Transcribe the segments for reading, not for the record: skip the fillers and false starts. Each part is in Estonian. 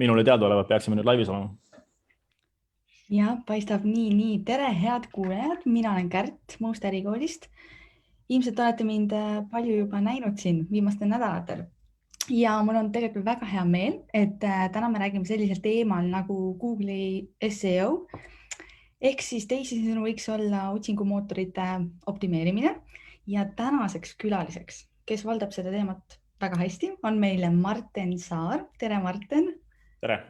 Minule teadaolevalt peaksime nüüd laivis olema. Ja, paistab nii. Tere, head kuulajad. Mina olen Kärt Muust ärikoolist. Ilmselt olete mind palju juba näinud siin viimastel nädalatel. Ja mul on tegelikult väga hea meel, et täna me räägime sellisel teemal nagu Google'i SEO. Ehk siis teisisõnu võiks olla otsingumootorite optimeerimine. Ja tänaseks külaliseks, kes valdab seda teemat väga hästi, on meile Marten Saar. Tere, Marten! Tere!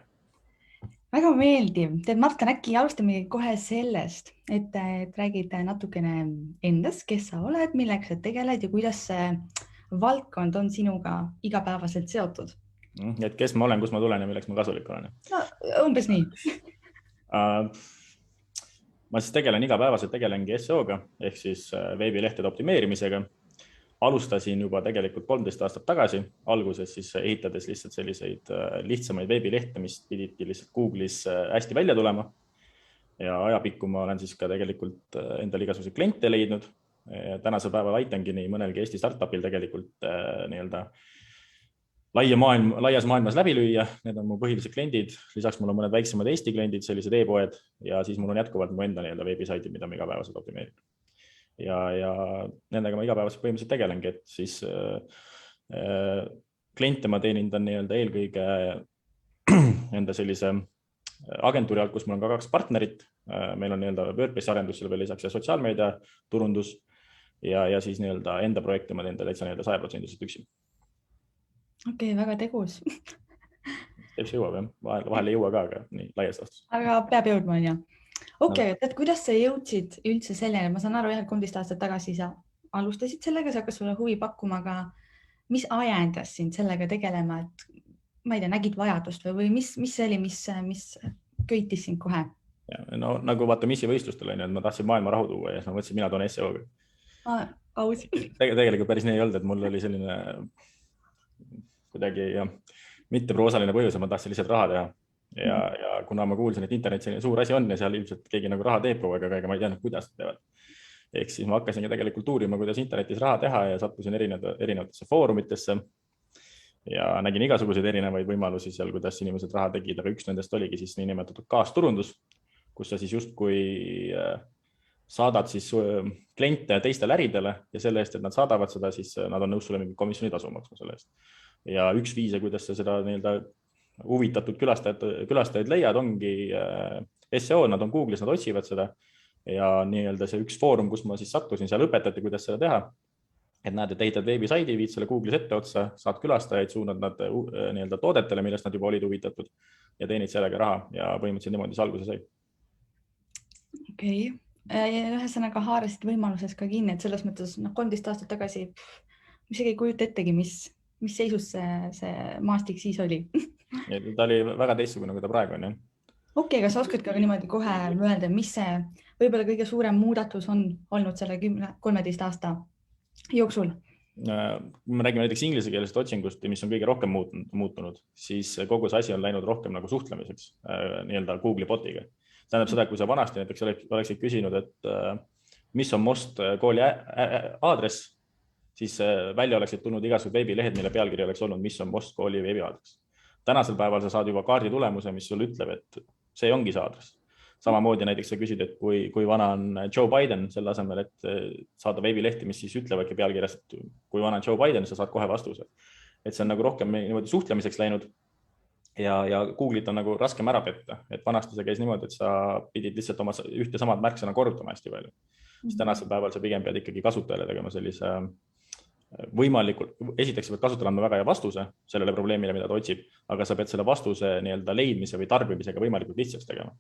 Väga meeldiv. Tead, Marten, äkki alustame kohe sellest, et räägid natukene endast, kes sa oled, millega sa tegeled ja kuidas see valdkond on sinuga igapäevaselt seotud. Et kes ma olen, kus ma tulen ja milleks ma kasulik olen? No, umbes nii. Ma siis tegelengi SEO-ga ehk siis veebilehtede optimeerimisega. Alustasin juba tegelikult 13 aastat tagasi, alguses siis ehitades lihtsalt selliseid lihtsamaid veebilehte, mis pididki lihtsalt Google'is hästi välja tulema. Ja ajapikku ma olen siis ka tegelikult endale igasuguseid kliente leidnud. Tänase päeval aitangi nii mõnelgi Eesti startupil tegelikult nii-öelda laias maailmas läbi lüüa. Need on mu põhilised kliendid. Lisaks mul on mõned väiksemad Eesti kliendid, sellised e-poed ja siis mul on jätkuvalt mu enda nii-öelda veebisaidid, mida ma igapäevaselt optimeerin. Ja nendega ma igapäevaselt põhimõtteliselt tegelengi, et siis kliente ma teenindan nii-öelda eelkõige enda sellise agentuuri alt, kus mul on ka 2 partnerit. Meil on nii-öelda WordPressi arendus selle veel lisaks ja sotsiaalmeedia turundus ja siis nii-öelda enda projekte ma teen täitsa nii-öelda 100% üksi. Okei, väga tegus. Teeb see jõuab, jah. Vahel ei jõua ka, aga nii laias laastus. Aga peab jõudma, on ju. Okei, et kuidas sa jõudsid üldse selleni? Ma saan aru, 13 aastat tagasi sa alustasid sellega, see hakkas sulle huvi pakkuma, aga mis ajendas sind sellega tegelema, et ma ei tea, nägid vajadust või mis see oli, mis köitis sind kohe? No nagu vaata missivõistlustel on, et ma tahtsin maailma rahu tuua ja siis ma mõtlesin, mina toon SEO-ga. Aus. Tegelikult päris nii ei olnud, et mul oli selline kuidagi mitte proosaline põhjus, ma tahtsin lihtsalt raha teha. Ja kuna ma kuulsin, et internet selline suur asi on ja seal ilmselt keegi nagu raha teeb kogu aeg, aga ma ei teadnud, kuidas nad teevad. Ehk siis ma hakkasingi tegelikult uurima, kuidas internetis raha teha ja sattusin erinevatesse foorumitesse ja nägin igasuguseid erinevaid võimalusi seal, kuidas inimesed raha tegid, aga üks nendest oligi siis niinimetatud kaasturundus, kus sa siis justkui saadad siis kliente teistele äridele ja selle eest, et nad saadavad seda, siis nad on nõus sulle mingi komisjoni tasu maksma selle eest. Ja üks viise, kuidas sa seda nii-öelda huvitatud külastajaid leiad, ongi SEO, nad on Google'is, nad otsivad seda ja nii-öelda see üks foorum, kus ma siis sattusin, seal õpetati, kuidas seda teha. Et näed, et ehitad veebisaidi, viid selle Google'is ette otsa, saad külastajaid, suunad nad nii-öelda toodetele, millest nad juba olid huvitatud ja teenid sellega raha ja põhimõtteliselt niimoodi see alguse sai. Okei. Ühesõnaga haarasid võimalusest ka kinni, et selles mõttes 13 aastat tagasi isegi ei kujuta ettegi, mis seisus see maastik siis oli. Ta oli väga teistsugune, kui ta praegu on. Okei, aga sa oskad ka niimoodi kohe öelda, mis see võib-olla kõige suurem muudatus on olnud selle 13 aasta jooksul? Kui me räägime näiteks inglisekeelsest otsingust, mis on kõige rohkem muutunud, siis kogu see asi on läinud rohkem nagu suhtlemiseks nii-öelda Google'i botiga. Tähendab seda, et kui sa vanasti näiteks oleksid küsinud, et mis on Most kooli aadress, siis välja oleksid tulnud igasugused veebilehed, mille pealkiri oleks olnud, mis on Most kooli veebiaadress. Tänasel päeval sa saad juba kaardi tulemuse, mis sul ütleb, et see ongi see aadress. Samamoodi näiteks sa küsid, et kui vana on Joe Biden, selle asemel, et saada veebilehti, mis siis ütlevadki pealkirjas, et kui vana on Joe Biden, sa saad kohe vastuse. Et see on nagu rohkem niimoodi suhtlemiseks läinud ja Google'it on nagu raskem ära petta. Et vanasti see käis niimoodi, et sa pidid lihtsalt oma ühte samad märksõna korrutama hästi palju. Siis tänasel päeval sa pigem pead ikkagi kasutajale tegema sellise võimalikult, esiteks sa pead kasutajale andma väga hea vastuse sellele probleemile, mida ta otsib, aga sa pead selle vastuse nii-öelda leidmise või tarbimisega võimalikult lihtsaks tegema.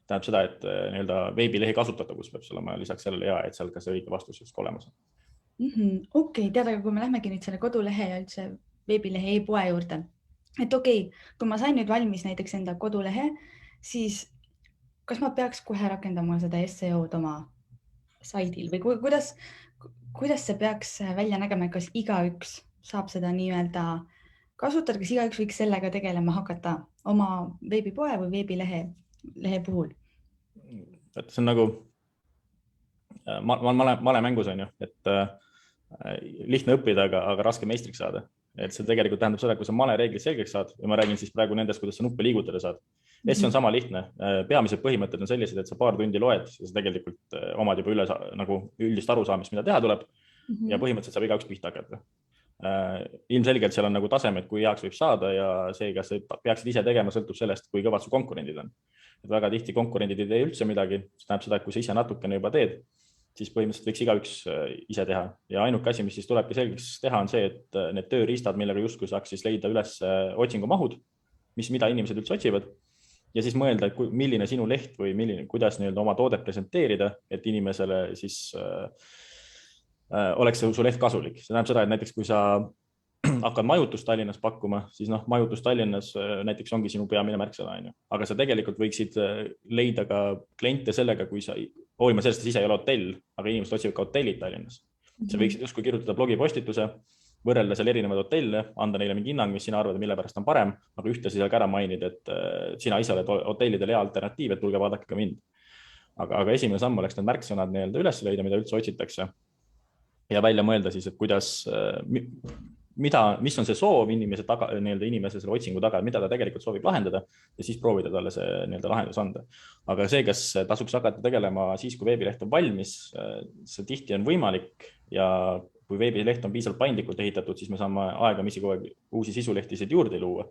Tähendab seda, et nii-öelda veebilehe kasutatavus peab olema lisaks sellele hea, et seal ka see õige vastus just olemas on. Okei, tead, aga kui me lähmegi nüüd selle kodulehe ja üldse veebilehe e-poe juurde, et okei, kui ma sain nüüd valmis näiteks enda kodulehe, siis kas ma peaks kohe rakendama seda SEO-d oma saidil või kuidas see peaks välja nägema, kas igaüks saab seda nii-öelda kasutada, kas igaüks võiks sellega tegelema hakata oma veebipoe või veebilehe puhul? See on nagu malemängus on ju, et lihtne õppida, aga raske meistriks saada. et see tegelikult tähendab seda, kui sa mane reeglid selgeks saad ja ma räägin siis praegu nendest, kuidas sa nuppe liigutada saad. SEO on sama lihtne. Peamised põhimõtted on sellised, et sa paar tundi loed ja sa tegelikult omad juba nagu üldist arusaamist, mida teha tuleb ja põhimõtteliselt saab igaüks pihta hakata. Ilmselgelt seal on nagu tasemed, kui heaks võib saada ja see, kas sa peaksid ise tegema, sõltub sellest, kui kõvad su konkurendid on. Et väga tihti konkurendid ei tee üldse midagi, see tähendab seda, et kui sa ise natukene juba teed, siis põhimõtteliselt võiks igaüks ise teha. Ja ainuke asi, mis siis tulebki selgeks teha, on see, et need tööriistad, millega justkui saaks siis leida üles otsingumahud, mida inimesed üldse otsivad ja siis mõelda, et milline sinu leht või kuidas oma toodet presenteerida, et inimesele siis oleks su leht kasulik. See tähendab seda, et näiteks kui sa hakkad majutust Tallinnas pakkuma, siis majutus Tallinnas näiteks ongi sinu peamine märksõna, aga sa tegelikult võiksid leida ka kliente sellega, kui sa hoolima sellest, et ise ei ole hotell, aga inimesed otsivad ka hotellid Tallinnas. Sa võiksid justkui kirjutada blogipostituse, võrrelda seal erinevaid hotelle, anda neile mingi hinnang, mis sina arvad, mille pärast on parem, aga ühtlasi seal ka ära mainida, et sina ise oled hotellidele hea alternatiiv, et tulge vaadake ka mind. Aga esimene samm oleks need märksõnad üles leida, mida üldse otsitakse ja välja mõelda siis, et kuidas mis on see soov inimese selle otsingu taga, mida ta tegelikult soovib lahendada ja siis proovida talle see lahendus anda. Aga see, kas tasuks hakata tegelema siis, kui veebileht on valmis, see tihti on võimalik ja kui veebileht on piisavalt paindlikult ehitatud, siis me saame aegamisi kogu aeg uusi sisulehtisid juurde luua.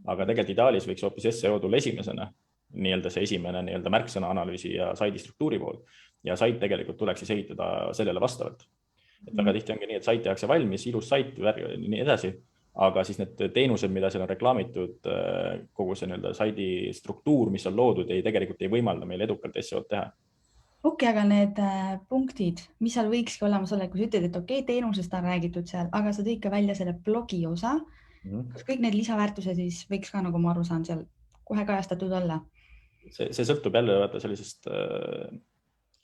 Aga tegelikult ideaalis võiks hoopis SEO tulla esimesena, see esimene märksõna analüüsi ja saidi struktuuri pool ja sait tegelikult tuleks siis ehitada sellele vastavalt. Et väga tihti ongi nii, et sait tehakse valmis, ilus sait, nii edasi, aga siis need teenused, mida seal on reklaamitud, kogu see saidi struktuur, mis on loodud, tegelikult ei võimalda meil edukalt SEO-d teha. Okei, aga need punktid, mis seal võikski olemas olla, kui sa ütled, et okei, teenusest on räägitud seal, aga sa tõid ka välja selle blogi osa, kas kõik need lisaväärtuse siis võiks ka, nagu ma aru saan, seal kohe kajastatud olla? See sõltub jälle sellisest,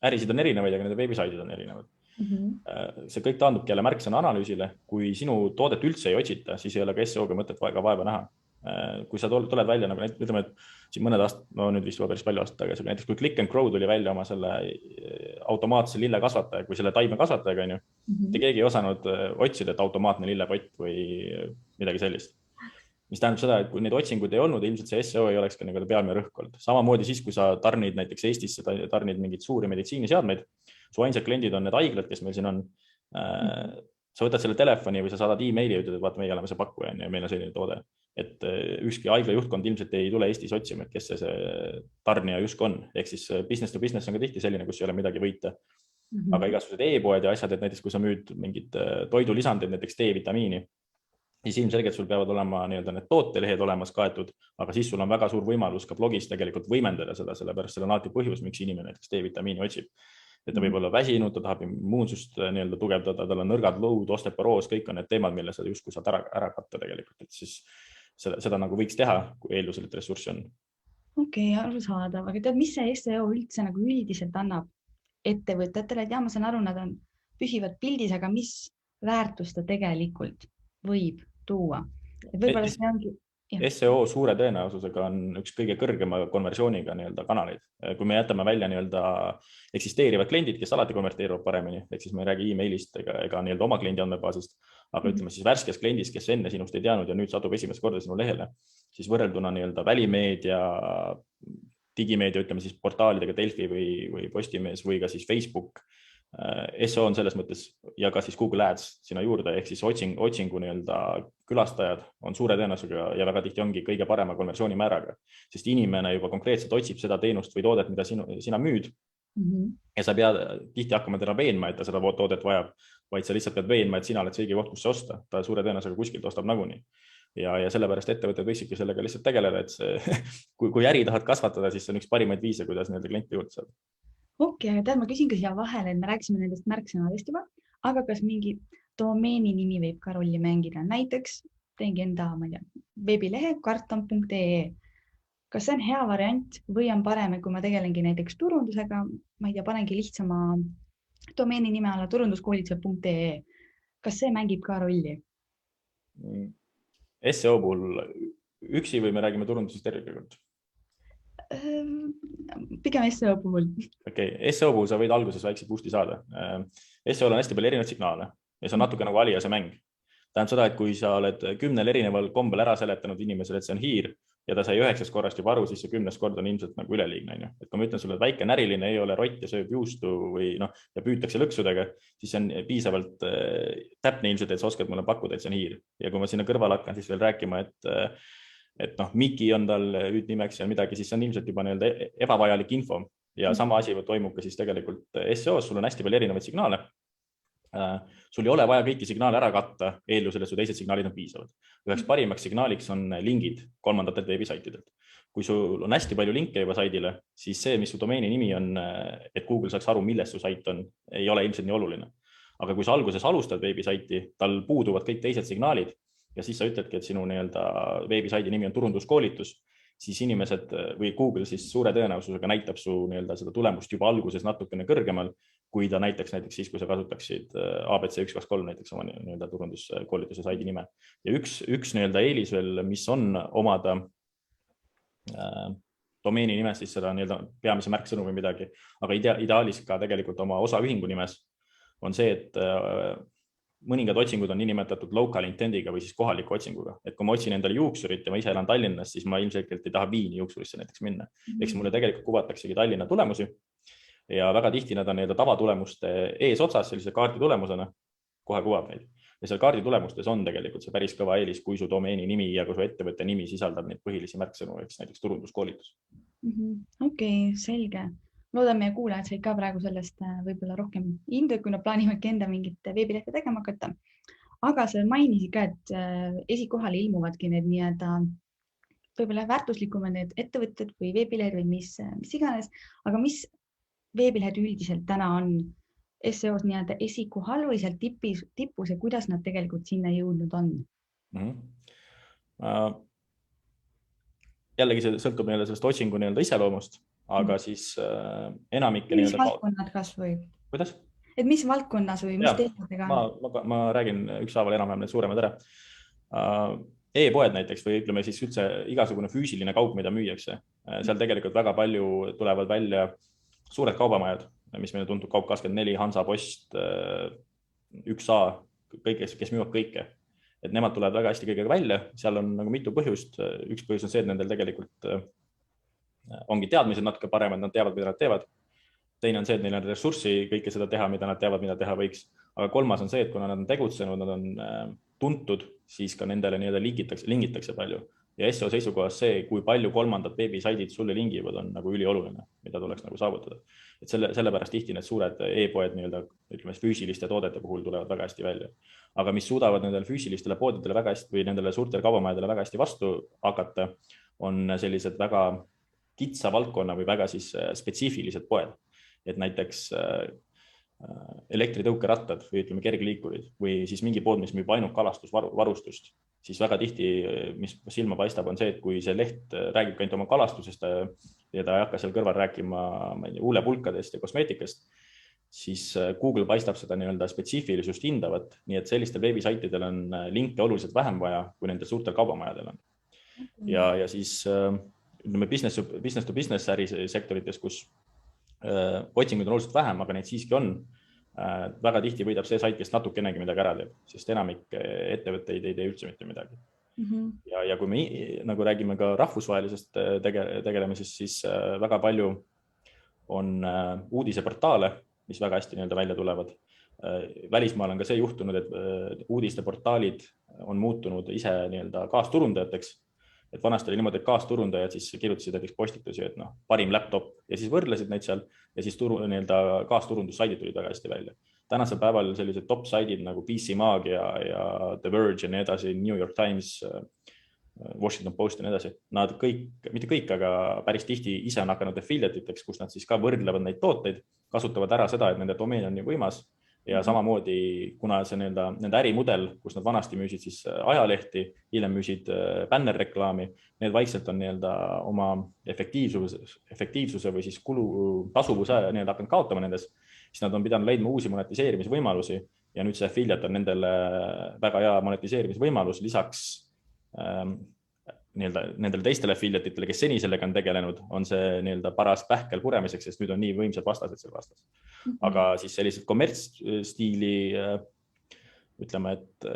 ärisid on erinevaid, aga nende veebisaidid on erinevad. See kõik taandubki jälle märksõna analüüsile. Kui sinu toodet üldse ei otsita, siis ei ole ka SEO-ga mõtet vaeva näha. Kui sa tuled välja, nagu ütleme, et siin mõned aastad, nüüd vist juba päris palju aastat tagasi, aga näiteks kui Click and Grow tuli välja oma selle automaatse lille kasvataja, kui selle taime kasvatajaga, keegi ei osanud otsida, et automaatne lillepott või midagi sellist. Mis tähendab seda, et kui neid otsingud ei olnud, ilmselt see SEO ei oleks ka pealmine rõhk olnud. Samamoodi siis, kui sa tarnid näiteks Eestisse, tarnid mingid suuri meditsiiniseadmeid, su ainsad kliendid on need haiglad, kes meil siin on. Sa võtad selle telefoni või sa saadad e-maili ja ütled, et vaata, meie oleme see pakkuja ja meil on selline toode. Et ükski haigla juhtkond ilmselt ei tule Eestis otsima, et kes see tarnija justkui on. Ehk siis business to business on ka tihti selline, kus ei ole midagi võita. Aga igasugused e-poed ja asjad, et näiteks kui sa müüd mingid toidulisandid, näiteks D-vitamiini, siis ilmselgelt sul peavad olema need tootelehed olemas kaetud, aga siis sul on väga suur võimalus ka blogis tegelikult võimendada seda, sellepärast seal on alati põhjus, miks inimene näiteks D-vitamiini otsib. Et ta võib olla väsinud, ta tahab immuunsust tugevdada, tal on nõrgad lõud, osteoporoos, kõik on need teemad, mille sa justkui saad ära katta tegelikult, et siis seda nagu võiks teha, kui eeldusel, et ressurssi on. Okei, arusaadav, aga tead, mis see SEO üldse nagu üldiselt annab ettevõtetele, et ma saan aru, nad on püsivad pildis, aga mis väärtust ta tegelikult võib tuua? Võib-olla see ongi... SEO suure tõenäosusega on üks kõige kõrgema konversiooniga kanaleid. Kui me jätame välja eksisteerivad kliendid, kes alati konverteeruvad paremini, ehk siis me ei räägi e-mailist ega oma kliendi andmebaasist, aga ütleme siis värskes kliendis, kes enne sinust ei teadnud ja nüüd satub esimest korda sinu lehele, siis võrrelduna välimeedia, digimeedia, ütleme siis portaalidega Delfi või Postimees või ka siis Facebook, SEO on selles mõttes ja ka siis Google Ads sinna juurde, ehk siis otsingu külastajad on suure tõenäosusega ja väga tihti ongi kõige parema konversioonimääraga, sest inimene juba konkreetselt otsib seda teenust või toodet, mida sina müüd ja sa pead tihti hakkama teda veenma, et ta seda toodet vajab, vaid sa lihtsalt pead veenma, et sina oled see õige koht, kus see osta, ta suure tõenäosusega kuskilt ostab nagunii. Ja sellepärast ettevõtted võiksidki sellega lihtsalt tegeleda, et see, kui äri tahad kasvatada, siis see on üks parimaid viise, kuidas kliente juurde saada. Okei, aga tead, ma küsin ka siia vahele, et me rääkisime nendest märksõnadest juba, aga kas mingi domeeni nimi võib ka rolli mängida? Näiteks teengi enda, veebilehe kartan.ee. Kas see on hea variant või on parem, kui ma tegelengi näiteks turundusega, panengi lihtsama domeeni nime alla turunduskoolitused.ee. Kas see mängib ka rolli? SEO puhul üksi või me räägime turundusest terviklikult? Pigem SEO puhul. Okei, SEO puhul sa võid alguses väikse boost'i saada. SEO on hästi palju erinevaid signaale ja see on natuke nagu aliase mäng. tähendab seda, et kui sa oled 10 erineval kombel ära seletanud inimesele, et see on hiir ja ta sai 9 korrast juba aru, siis see 10. kord on ilmselt nagu üleliigne. Et kui ma ütlen sulle, et väike näriline ei ole rott ja sööb juustu või ja püütakse lõksudega, siis see on piisavalt täpne ilmselt, et sa oskad mulle pakkuda, et see on hiir. Ja kui ma sinna kõrval hakkan siis veel rääkima, et Miki on tal hüüdnimeks ja midagi, siis see on ilmselt juba ebavajalik info. Ja sama asi toimub ka siis tegelikult SEO-s, sul on hästi palju erinevaid signaale. Sul ei ole vaja kõiki signaale ära katta, eeldusel, et su teised signaalid on piisavad. Üheks parimaks signaaliks on lingid kolmandatelt veebisaitidelt. Kui sul on hästi palju linke juba saidile, siis see, mis su domeeni nimi on, et Google saaks aru, milles su sait on, ei ole ilmselt nii oluline. Aga kui sa alguses alustad veebisaiti, tal puuduvad kõik teised signaalid ja siis sa ütledki, et sinu veebisaidi nimi on turunduskoolitus, siis inimesed või Google siis suure tõenäosusega näitab su seda tulemust juba alguses natukene kõrgemal, kui ta näiteks siis, kui sa kasutaksid ABC123 näiteks oma turunduskoolituse saidi nime. Ja üks eelis veel, mis on omada domeeni nimes siis seda peamise märksõnu või midagi, aga ideaalis ka tegelikult oma osaühingu nimes on see, et mõningad otsingud on niinimetatud local intent'iga või siis kohaliku otsinguga. Et kui ma otsin endale juuksurit ja ma ise elan Tallinnas, siis ma ilmselgelt ei taha Viini juuksurisse näiteks minna. Eks mulle tegelikult kuvataksegi Tallinna tulemusi ja väga tihti nad on tavatulemuste eesotsas sellise kaardi tulemusena, kohe kuvab neid. Ja seal kaardi tulemustes on tegelikult see päris kõva eelis, kui su domeeni nimi ja kui su ettevõtte nimi sisaldab neid põhilisi märksõnu, eks näiteks turunduskoolitus. Okei, selge. Loodan meie kuulajad said ka praegu sellest võib-olla rohkem indu, kui nad plaanivadki enda mingit veebilehte tegema hakata. Aga sa mainisid ka, et esikohale ilmuvadki need võib-olla väärtuslikumad need ettevõtted või veebilehed või mis iganes. Aga mis veebilehed üldiselt täna on SEO-s esikohal või seal tipus ja kuidas nad tegelikult sinna jõudnud on? Jällegi see sõltub sellest otsingu iseloomust. Aga siis enamikke... Mis valdkonnad kas või? Kuidas? Et mis valdkonnas või mis teemadega? Ma räägin ükshaaval enam-vähem need suuremad ära. E-poed näiteks või ütleme siis üldse igasugune füüsiline kaup, mida müüakse. Seal tegelikult väga palju tulevad välja suured kaubamajad, mis meile tundub Kaup24, Hansa Post, 1A, kes müüvad kõike. Et nemad tulevad väga hästi kõigega välja. Seal on mitu põhjust. Üks põhjus on see, et nendel tegelikult ongi teadmised natuke paremad, nad teavad, mida nad teevad. Teine on see, et neil on ressurssi kõike seda teha, mida nad teavad, mida teha võiks. Aga kolmas on see, et kuna nad on tegutsenud, nad on tuntud, siis ka nendele lingitakse palju. Ja SEO seisukohas see, kui palju kolmandad veebisaidid sulle lingivad, on ülioluline, mida tuleks saavutada. Et sellepärast tihti need suured e-poed ütleme, füüsiliste toodete puhul tulevad väga hästi välja. Aga mis suudavad nendele füüsilistele poodidele väga hästi või nendele suurtele kaubamajadele väga hästi vastu hakata, on sellised väga kitsa valdkonna või väga siis spetsiifilised poed. Et näiteks elektritõukerattad või ütleme kergliikurid või siis mingi pood, mis müüb ainult kalastusvarustust, siis väga tihti, mis silma paistab, on see, et kui see leht räägib ainult oma kalastusest ja ta ei hakka seal kõrval rääkima huulepulkadest ja kosmeetikast, siis Google paistab seda spetsiifilisust hindavat, nii et sellistel veebisaitidel on linke oluliselt vähem vaja, kui nendel suurtel kaubamajadel on. Ja siis business to business ärisektorites, kus otsingud on oluliselt vähem, aga neid siiski on. Väga tihti võidab see sait, kes natukenegi midagi ära teeb, sest enamik ettevõtteid ei tee üldse mitte midagi. Ja kui me räägime ka rahvusvahelisest tegelemisest, siis väga palju on uudiseportaale, mis väga hästi välja tulevad. Välismaal on ka see juhtunud, et uudisteportaalid on muutunud ise kaasturundajateks. Et vanasti oli niimoodi, et kaasturundajad siis kirjutasid näiteks postitusi, et parim laptop ja siis võrdlesid neid seal ja siis kaasturundussaidid tulid väga hästi välja. Tänasel päeval sellised top saidid nagu PC Mag ja The Verge ja nii edasi, New York Times, Washington Post ja nii edasi. Nad kõik, mitte kõik, aga päris tihti ise on hakanud affiliate'iteks, kus nad siis ka võrdlevad neid tooteid, kasutavad ära seda, et nende domeen on nii võimas. Ja samamoodi, kuna see nende ärimudel, kus nad vanasti müüsid siis ajalehti, hiljem müüsid bännerreklaami, need vaikselt on oma efektiivsuse või siis tasuvuse hakanud kaotama nendes, siis nad on pidanud leidma uusi monetiseerimisvõimalusi ja nüüd see affiliate on nendele väga hea monetiseerimisvõimalus lisaks nendele teistele affiliate'itele, kes seni sellega on tegelenud, on see paras pähkel puremiseks, sest nüüd on nii võimsad vastased seal vastas. Aga siis sellised kommertsstiili, ütleme, et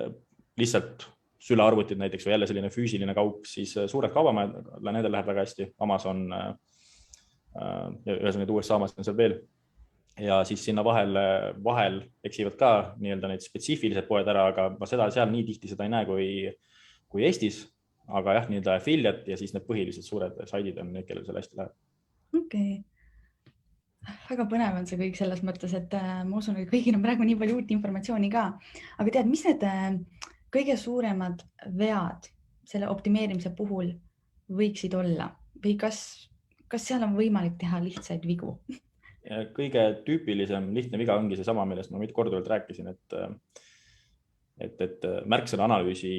lihtsalt sülearvutid näiteks või jälle selline füüsiline kaup, siis suured kaubamajad, nendel läheb väga hästi. Amazon, ühesõnaga USA Amazon seal veel. Ja siis sinna vahel eksivad ka nii-öelda need spetsiifilised poed ära, aga ma seda seal nii tihti seda ei näe kui Eestis. Aga jah, nii-öelda affiliate ja siis need põhilised suured saidid on need, kellel seal hästi läheb. Okei. Väga põnev on see kõik selles mõttes, et ma usun, et kõigil on praegu nii palju uut informatsiooni ka. Aga tead, mis need kõige suuremad vead selle optimeerimise puhul võiksid olla? Või kas seal on võimalik teha lihtsaid vigu? Ja kõige tüüpilisem lihtne viga ongi see sama, millest ma korduvalt rääkisin, et märksõna analüüsi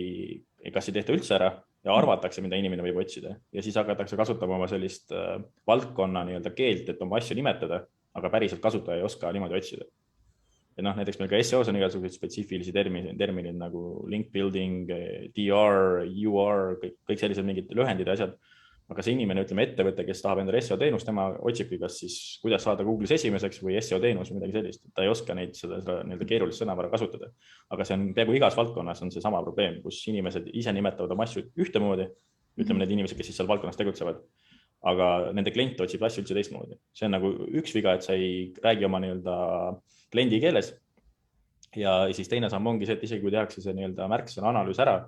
kas ei tehta üldse ära ja arvatakse, mida inimene võib otsida. Ja siis hakatakse kasutama oma sellist valdkonna nii-öelda keelt, et oma asju nimetada, aga päriselt kasutaja ei oska niimoodi otsida. Ja näiteks meil ka SEOs on igasugused spetsiifilisi terminid nagu link building, DR, UR, kõik sellised mingid lühendid ja asjad. Aga see inimene, ütleme ettevõte, kes tahab endale SEO teenust, tema otsibki kas siis kuidas saada Google'is esimeseks või SEO teenus või midagi sellist. Ta ei oska seda nii-öelda keerulist sõnavara kasutada. Aga see on peaaegu igas valdkonnas on see sama probleem, kus inimesed ise nimetavad oma asju ühtemoodi, ütleme need inimesed, kes siis seal valdkonnas tegutsevad, aga nende klient otsib asju üldse teistmoodi. See on nagu üks viga, et sa ei räägi oma nii-öelda kliendi keeles. Ja siis teine samm ongi see, et isegi kui tehakse see nii-öelda märksõna analüüs ära,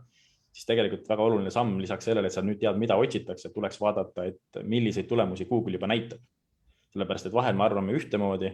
siis tegelikult väga oluline samm lisaks sellele, et sa nüüd tead, mida otsitakse, et tuleks vaadata, et milliseid tulemusi Google juba näitab. Sellepärast, et vahel me arvame ühtemoodi,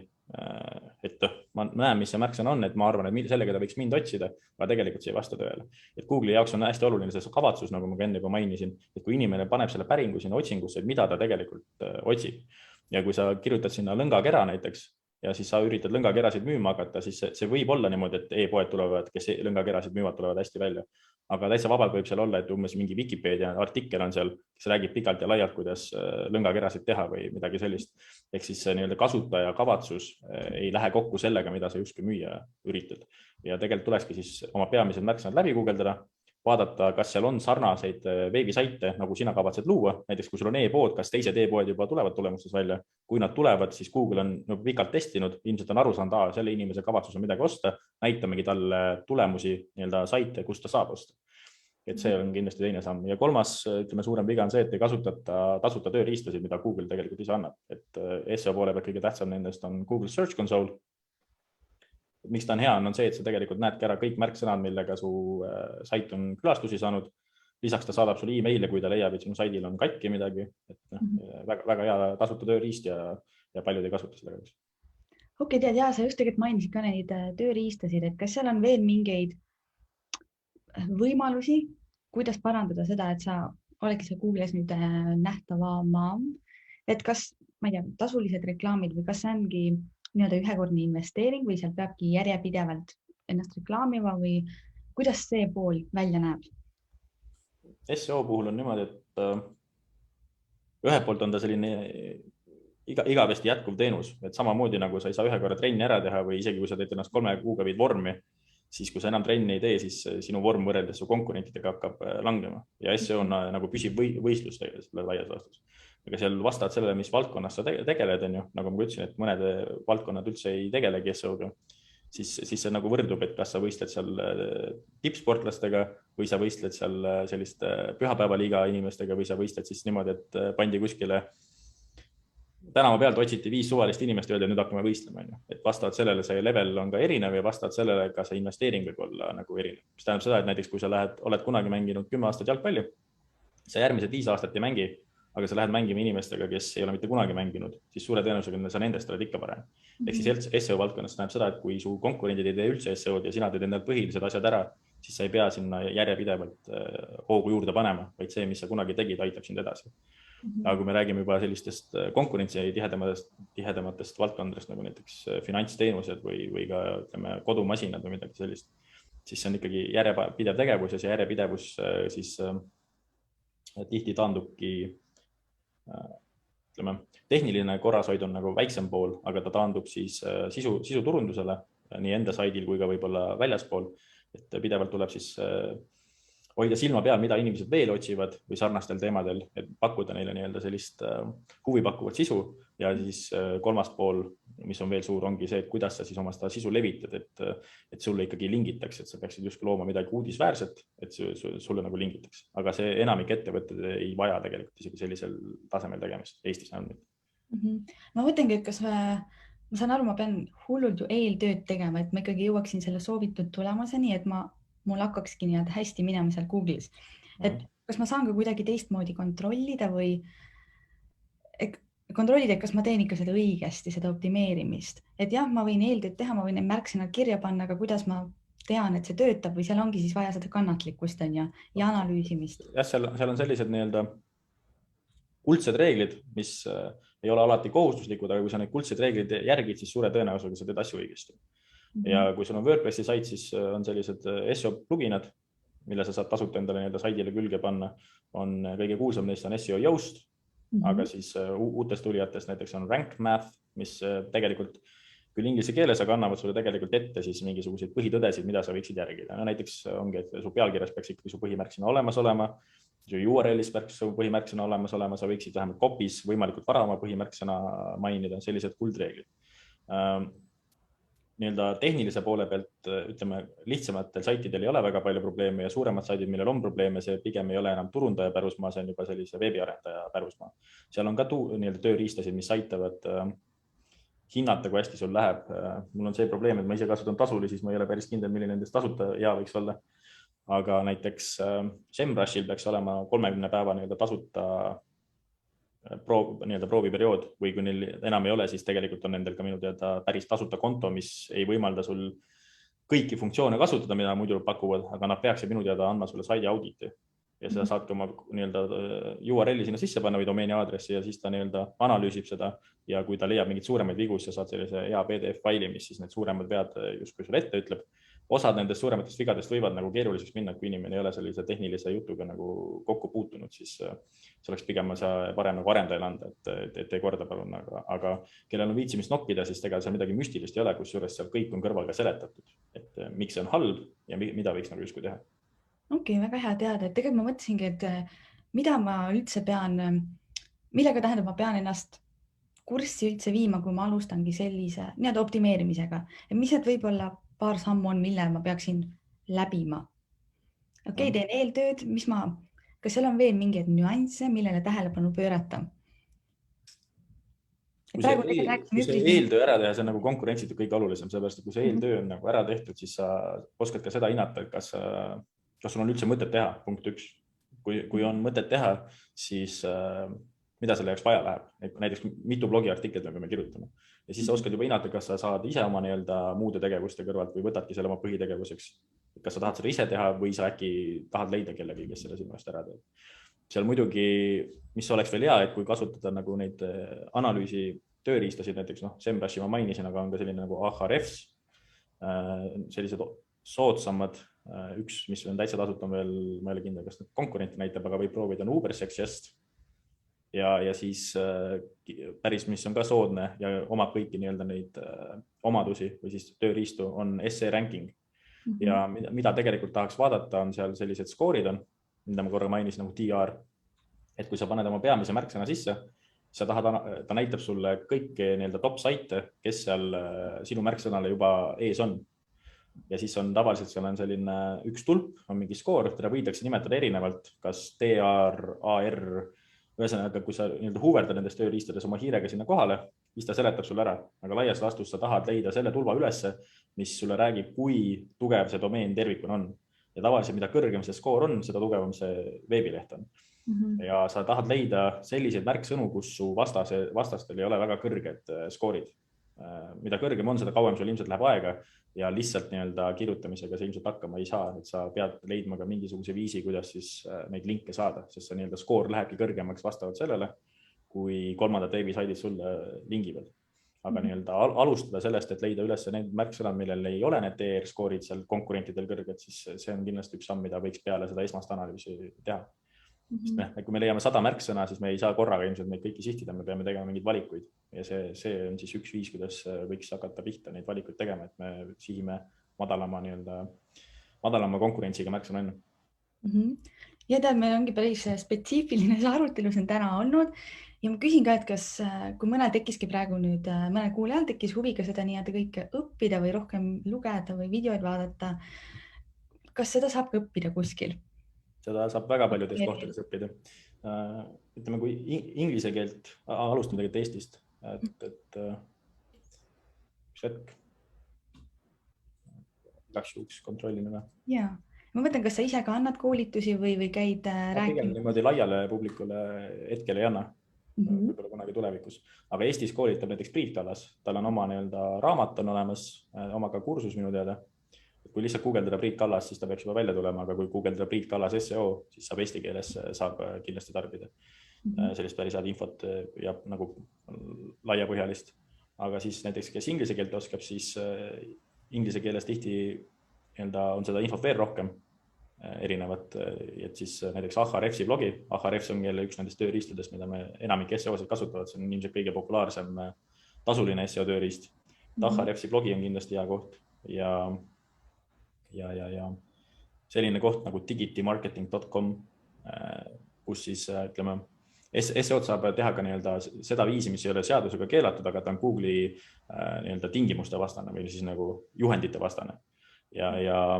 et ma näen, mis see märksõna on, et ma arvan, et sellega ta võiks mind otsida, aga tegelikult see ei vasta tõele. Et Google'i jaoks on hästi oluline see kavatsus, nagu ma enne juba mainisin, et kui inimene paneb selle päringu sinna otsingusse, et mida ta tegelikult otsib. Ja kui sa kirjutad sinna lõngakera näiteks, ja siis sa üritad lõngakerasid müüma hakata, siis see võib olla niimoodi, et e-poed tulevad, kes lõngakerasid müüvad, tulevad hästi välja. Aga täitsa vabalt võib seal olla, et umbes mingi Wikipedia artikkel on seal, kes räägib pikalt ja laialt, kuidas lõngakerasid teha või midagi sellist. Ehk siis nii-öelda kasutaja kavatsus ei lähe kokku sellega, mida sa justkui müüa üritad. Ja tegelikult tulekski siis oma peamised märksõnad läbi guugeldada, vaadata, kas seal on sarnaseid veebisaite, nagu sina kavatsed luua. Näiteks, kui sul on e-pood, kas teised e-poed juba tulevad tulemustes välja. Kui nad tulevad, siis Google on pikalt testinud, ilmselt on aru saanud, selle inimese kavatsus on midagi osta, näitamegi talle tulemusi nii-öelda saite, kust ta saab osta. Et see on kindlasti teine samm. Ja kolmas, ütleme, suurem viga on see, et ei kasutata tasuta tööriistasid, mida Google tegelikult ise annab. Et SEO poole pealt kõige tähtsam nendest on Google Search Console. Miks ta on hea, on see, et sa tegelikult näedki ära kõik märksõnad, millega su sait on külastusi saanud. Lisaks ta saadab sulle e-maile, kui ta leiab, et sinu saidil on katki midagi. Väga hea tasuta tööriist ja paljud ei kasuta seda. Okei, tead, ja sa just tegelikult mainisid ka neid tööriistasid, et kas seal on veel mingeid võimalusi, kuidas parandada seda, et sa oledki seal Google'is nüüd nähtavama, et kas, ma ei tea, tasulised reklaamid või kas see ongi nii-öelda ühekordne investeering või seal peabki järjepidevalt ennast reklaamima või kuidas see pool välja näeb? SEO puhul on niimoodi, et ühelt poolt on ta selline igavesti jätkuv teenus, et samamoodi nagu sa ei saa ühe korra trenni ära teha või isegi kui sa teed ennast 3 kuuga viid vormi, siis kui sa enam trenni ei tee, siis sinu vorm võrreldes su konkurentidega hakkab langema ja SEO on nagu püsiv võistlus selle laias laastus. Aga seal vastavad sellele, mis valdkonnas sa tegeled, on ju, nagu ma ütlesin, et mõned valdkonnad üldse ei tegelegi SEO-ga, siis see nagu võrdub, et kas sa võistled seal tippsportlastega või sa võistled seal selliste pühapäevaliiga inimestega või sa võistled siis niimoodi, et pandi kuskile tänava pealt otsiti 5 suvalist inimest ja öeldi, nüüd hakkame võistlema, on ju. Et vastavalt sellele see level on ka erinev ja vastavalt sellele ka see investeering võib olla nagu erinev. Mis tähendab seda, et näiteks kui sa oled kunagi mänginud 10 aastat jalgpalli, sa järgmised 5 aastat ei mängi, aga sa lähed mängima inimestega, kes ei ole mitte kunagi mänginud, siis suure tõenäosusega sa nendest oled ikka parem. Ehk siis SEO valdkonnas tähendab seda, et kui su konkurendid ei tee üldse SEO-d ja sina teed endal põhilised asjad ära, siis sa ei pea sinna järjepidevalt hoogu juurde panema, vaid see, mis sa kunagi tegid, aitab sind edasi. Aga kui me räägime juba sellistest konkurentsi tihedamatest valdkondadest, nagu näiteks finantsteenused või ka ütleme, kodumasinad või midagi sellist, siis see on ikkagi järjepidev tegevus ja see järjepidevus siis tihti taandubki ütleme, tehniline korrashoid on nagu väiksem pool, aga ta taandub siis sisuturundusele nii enda saidil kui ka võib-olla väljaspool, et pidevalt tuleb siis hoida silma peal, mida inimesed veel otsivad või sarnastel teemadel, et pakkuda neile nii-öelda sellist huvipakkuvat sisu ja siis kolmas pool, mis on veel suur, ongi see, et kuidas sa siis oma seda sisu levitad, et sulle ikkagi lingitakse, et sa peaksid justkui looma midagi uudisväärset, et sulle nagu lingitakse, aga see enamik ettevõtted ei vaja tegelikult isegi sellisel tasemel tegemist Eestis andmeid. Ma mõtlengi, et kas ma saan aru, ma pean hullult ju eeltööd tegema, et ma ikkagi jõuaksin selle soovitud tulemuseni, et mul hakkakski nii-öelda hästi minema seal Google'is. Et kas ma saan ka kuidagi teistmoodi kontrollida või kontrollida, kas ma teen ikka seda õigesti, seda optimeerimist. Et jah, ma võin eeltööd teha, ma võin need märksõnad kirja panna, aga kuidas ma tean, et see töötab või seal ongi siis vaja seda kannatlikkust ja analüüsimist. Jah, seal on sellised nii-öelda kuldsed reeglid, mis ei ole alati kohustuslikud, aga kui sa neid kuldseid reeglid järgid, siis suure tõenäosusega sa teed asju õigesti. Ja kui sul on WordPressi sait, siis on sellised SEO pluginad, mille sa saad tasuta endale nii-öelda saidile külge panna. Kõige kuulsam neist on SEO Yoast, aga siis uutest tulijatest näiteks on Rank Math, mis tegelikult küll inglise keeles, aga annavad sulle tegelikult ette siis mingisuguseid põhitõdesid, mida sa võiksid järgida. No, näiteks ongi, et su pealkirjas peaks ikkagi su põhimärksõna olemas olema, su URL-is peaks su põhimärksõna olemas olema, sa võiksid vähemalt copy's võimalikult vara oma põhimärksõna mainida, sellised kuldreeglid. Nii-öelda tehnilise poole pealt, ütleme, lihtsamatel saitidel ei ole väga palju probleeme ja suuremad saidid, millel on probleeme, see pigem ei ole enam turundaja pärusmaa, see on juba sellise veebiarendaja pärusmaa. Seal on ka nii-öelda tööriistasid, mis aitavad hinnata, kui hästi sul läheb. Mul on see probleem, et ma ise kasutan tasuli, siis ma ei ole päris kindel, milline nendest tasuta hea võiks olla. Aga näiteks SEMrushil peaks olema 30 päeva nii-öelda tasuta prooviperiood või kui neil enam ei ole, siis tegelikult on nendel ka minu teada päris tasuta konto, mis ei võimalda sul kõiki funktsioone kasutada, mida muidu pakuvad, aga nad peaksid minu teada andma sulle saidi auditi ja sa saad ka oma nii-öelda URL-i sinna sisse panna või domeeni aadressi ja siis ta nii-öelda analüüsib seda ja kui ta leiab mingeid suuremaid vigu, siis sa saad sellise hea PDF faili, mis siis need suuremad vead justkui sulle ette ütleb. Osad nendest suurematest vigadest võivad nagu keeruliseks minna, kui inimene ei ole sellise tehnilise jutuga nagu kokku puutunud, siis see oleks pigem parem nagu arendajale anda, et ei korda palun, aga kellel on viitsimist nokkida, siis tegelikult seal midagi müstilist ei ole, kusjuures seal kõik on kõrval ka seletatud, et miks see on halb ja mida võiks nagu justkui teha. Okei, väga hea teada, et tegelikult ma mõtlesingi, et mida ma üldse pean, millega tähendab, ma pean ennast kurssi üldse viima, kui ma alustangi sellise nii-öelda optimeerimisega ja mis need võib-olla paar sammu on, mille ma peaksin läbima. Okei, teen eeltööd, kas seal on veel mingeid nüansse, millele tähelepanu pöörata? Kui see eeltöö ära teha, see on nagu konkurentsilt kõige olulisem, sellepärast, et kui see eeltöö on nagu ära tehtud, siis sa oskad ka seda hinnata, et kas sul on üldse mõtet teha, punkt 1. Kui on mõtet teha, siis mida selle jaoks vaja läheb, näiteks mitu blogiartiklit me kirjutame ja siis sa oskad juba hinnata, kas sa saad ise oma nii-öelda muude tegevuste kõrvalt või võtadki selle oma põhitegevuseks. Kas sa tahad seda ise teha või sa äkki tahad leida kellegi, kes selle sinu eest ära teeb. Seal muidugi, mis oleks veel hea, et kui kasutada nagu neid analüüsi tööriistasid, näiteks SEMrushi ma mainisin, aga on ka selline nagu Ahrefs, sellised soodsamad, üks, mis on täitsa tasuta veel, ma ei ole kindel, kas konkurenti näitab, aga võib proovida on Ubersuggest. Ja siis päris, mis on ka soodne ja omab kõiki nii-öelda neid omadusi või siis tööriistu on SE ranking. Ja mida tegelikult tahaks vaadata, on seal sellised skoorid on, mida ma korra mainisin nagu DR. Et kui sa paned oma peamise märksõna sisse, ta näitab sulle kõiki nii-öelda top saite, kes seal sinu märksõnale juba ees on. Ja siis on tavaliselt seal on selline üks tulp, on mingi skoor, teda võidakse nimetada erinevalt, kas DR, AR. Ühesõnaga, kui sa huuverdad nendest tööriistades oma hiirega sinna kohale, siis ta seletab sulle ära. Aga laias laastus sa tahad leida selle tulva ülesse, mis sulle räägib, kui tugev see domeen tervikuna on. Ja tavaliselt, mida kõrgem see skoor on, seda tugevam see veebileht on. Ja sa tahad leida selliseid märksõnu, kus su vastastel ei ole väga kõrged skoorid. Mida kõrgem on, seda kauem sul ilmselt läheb aega ja lihtsalt nii-öelda kirjutamisega see ilmselt hakkama ei saa, et sa pead leidma ka mingisuguse viisi, kuidas siis neid linke saada, sest see nii-öelda skoor lähebki kõrgemaks vastavalt sellele, kui kolmandad veebisaidid sulle lingivad. Aga nii-öelda alustada sellest, et leida üles need märksõnad, millel ei ole need DR-skoorid seal konkurentidel kõrged, siis see on kindlasti üks samm, mida võiks peale seda esmast analüüsi teha. Kui me leiame 100 märksõna, siis me ei saa korraga ilmselt neid kõiki sihtida, me peame tegema mingeid valikuid ja see on siis üks viis, kuidas võiks hakata pihta neid valikuid tegema, et me sihime madalama konkurentsiga märksõna enne. Ja tead, meil ongi päris spetsiifiline see arutelu siin täna olnud ja ma küsin ka, et kas, kui mõnel tekkiski praegu nüüd, mõnel kuulajal tekkis huvi ka seda nii-öelda kõike õppida või rohkem lugeda või videoid vaadata, kas seda saab ka õppida kuskil? Seda saab väga paljudes kohtades õppida. Ütleme, kui inglise keelt, alustan tegelikult Eestist, et üks hetk. Läks juhuks kontrollimine. Jaa, ma mõtlen, kas sa ise ka annad koolitusi või käid rääkimas? Pigem niimoodi laiale publikule hetkel ei anna, võib-olla kunagi tulevikus. Aga Eestis koolitab näiteks Priit Kallas, tal on oma raamat on olemas, oma ka kursus minu teada. Kui lihtsalt guugeldada Priit Kallas, siis ta peaks juba välja tulema, aga kui guugeldada Priit Kallas SEO, siis saab eesti keeles saab kindlasti tarbida sellist päris head infot ja nagu laiapõhjalist. Aga siis näiteks, kes inglise keelt oskab, siis inglise keeles tihti on seda infot veel rohkem erinevat, et siis näiteks Ahrefsi blogi. Ahrefs on jälle üks nendest tööriistadest, mida me enamik SEO-sid kasutavad. See on ilmselt kõige populaarsem tasuline SEO tööriist. Ahrefsi blogi on kindlasti hea koht ja selline koht nagu digitimarketing.com, kus siis ütleme, SEO-d saab teha ka seda viisi, mis ei ole seadusega keelatud, aga ta on Google'i tingimuste vastane või siis nagu juhendite vastane. Ja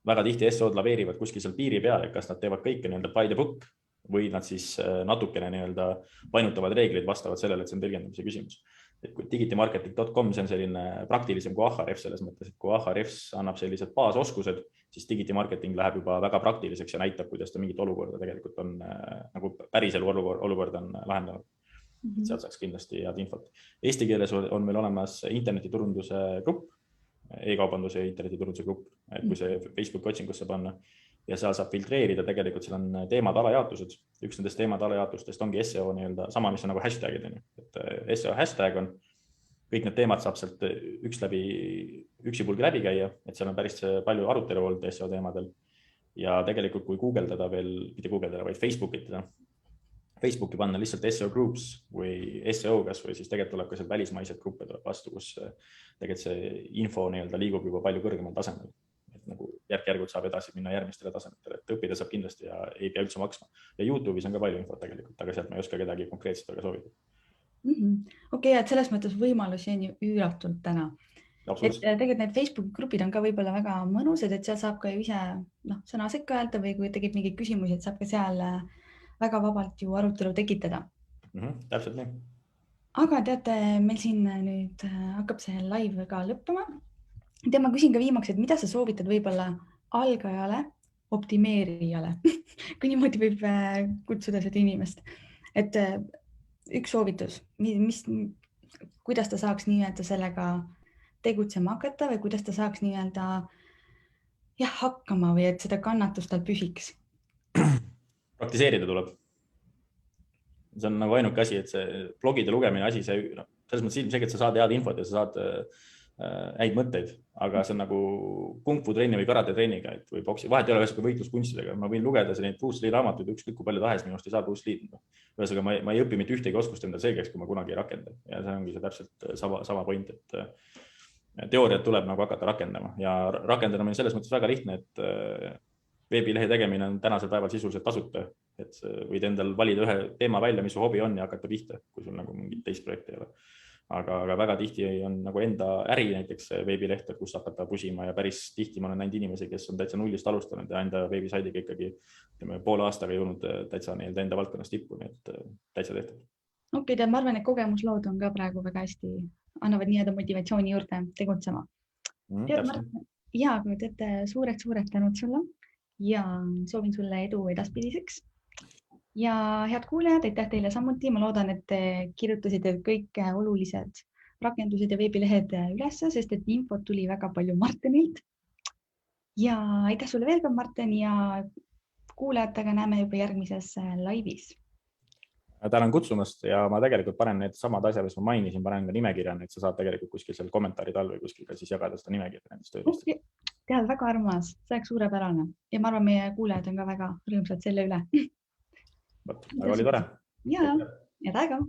väga tihti SEO-d laveerivad kuskil seal piiri peal, et kas nad teevad kõike by the book või nad siis natukene painutavad reeglid vastavad sellele, et see on tõlgendamise küsimus. Et kui digitimarketing.com, see on selline praktilisem kui Ahrefs selles mõttes, et kui Ahrefs annab sellised baasoskused, siis digitimarketing läheb juba väga praktiliseks ja näitab, kuidas ta mingit olukorda tegelikult on nagu päriselu olukorda on lahendanud. Sealt saaks kindlasti head infot. Eesti keeles on meil olemas internetiturunduse grupp, e-kaubanduse ja internetiturunduse grupp, et kui see Facebooki otsingusse panna ja seal saab filtreerida, tegelikult seal on teemad alajaotused. Üks nendest teemad alajaotustest ongi SEO sama, mis on nagu hashtagid. Et SEO hashtag on, kõik need teemad saab sealt üksipulgi läbi käia, et seal on päris palju arutelu olnud SEO teemadel. Ja tegelikult, kui guugeldada veel, mitte guugeldada, vaid Facebooki panna lihtsalt SEO groups või SEO kas või siis tegelikult tuleb ka seal välismaised gruppe tuleb vastu, kus tegelikult see info liigub juba palju kõrgemal tasemel. Et nagu järk-järgult saab edasi minna järgmistele tasemetele, et õppida saab kindlasti ja ei pea üldse maksma. Ja YouTube'is on ka palju infot tegelikult, aga sealt ma ei oska kedagi konkreetselt aga soovida. Okei, et selles mõttes võimalusi on ju üüratult täna. Et tegelikult need Facebooki grupid on ka võib-olla väga mõnusad, et seal saab ka ju ise sõna sekka öelda või kui tegid mingeid küsimusi, et saab ka seal väga vabalt ju arutelu tekitada. Täpselt nii. Aga teate, meil siin nüüd hakkab see live ka lõppema. Ma küsin ka viimaks, et mida sa soovitad võib-olla algajale, optimeerijale, kui niimoodi võib kutsuda seda inimest. Et üks soovitus, kuidas ta saaks nii-öelda sellega tegutsema hakata või kuidas ta saaks nii-öelda hakkama või et seda kannatust tal püsiks? Praktiseerida tuleb. See on nagu ainuke asi, et see blogide lugemine asi, selles mõttes ilmselt, et sa saad head infot ja sa saad häid mõtteid, aga see on nagu kung fu trenni või karate trenniga, et või boksi. Vahet ei ole ühesõnaga võitluskunstidega. Ma võin lugeda neid Bruce Lee raamatuid ükskõik kui palju tahes, minust ei saa Bruce Lee. Ühesõnaga ma ei õpi mitte ühtegi oskust enda selgeks, kui ma kunagi ei rakenda. Ja see ongi see täpselt sama point, et teooriat tuleb nagu hakata rakendama ja rakendada on selles mõttes väga lihtne, et veebilehe tegemine on tänasel päeval sisuliselt tasuta, et võid endal valida ühe teema välja, mis su hobi on ja hakata pihta, kui sul nagu mingit teist projekti ei ole. Aga väga tihti on nagu enda äri näiteks veebilehte, kus hakata pusima ja päris tihti ma olen näinud inimesi, kes on täitsa nullist alustanud ja enda veebisaidiga ikkagi poole aastaga jõudnud täitsa enda valdkonnas tippu, nii et täitsa tehtud. Okei, ma arvan, et kogemuslood on ka praegu väga hästi, annavad nii-öelda motivatsiooni juurde tegutsema. Ja, aga teete suured tänud sulle ja soovin sulle edu edaspidiseks. Ja head kuulajad, aitäh teile samuti. Ma loodan, et te kirjutasite kõik olulised rakendused ja veebilehed üles, sest et infot tuli väga palju Martenilt. Ja aitäh sulle veel ka, Marten, ja kuulajatega näeme juba järgmises laivis. Tänan kutsumast ja ma tegelikult panen need samad asjad, mis ma mainisin, panen ka nimekirja, et sa saad tegelikult kuskil seal kommentaarid all või kuskil ka siis jagada seda nimekirja nendest töödest. Tead, väga armas, see oleks suurepärane ja ma arvan, meie kuulajad on ka väga rõõmsad selle üle. Väga oli tore. Ja, head aega.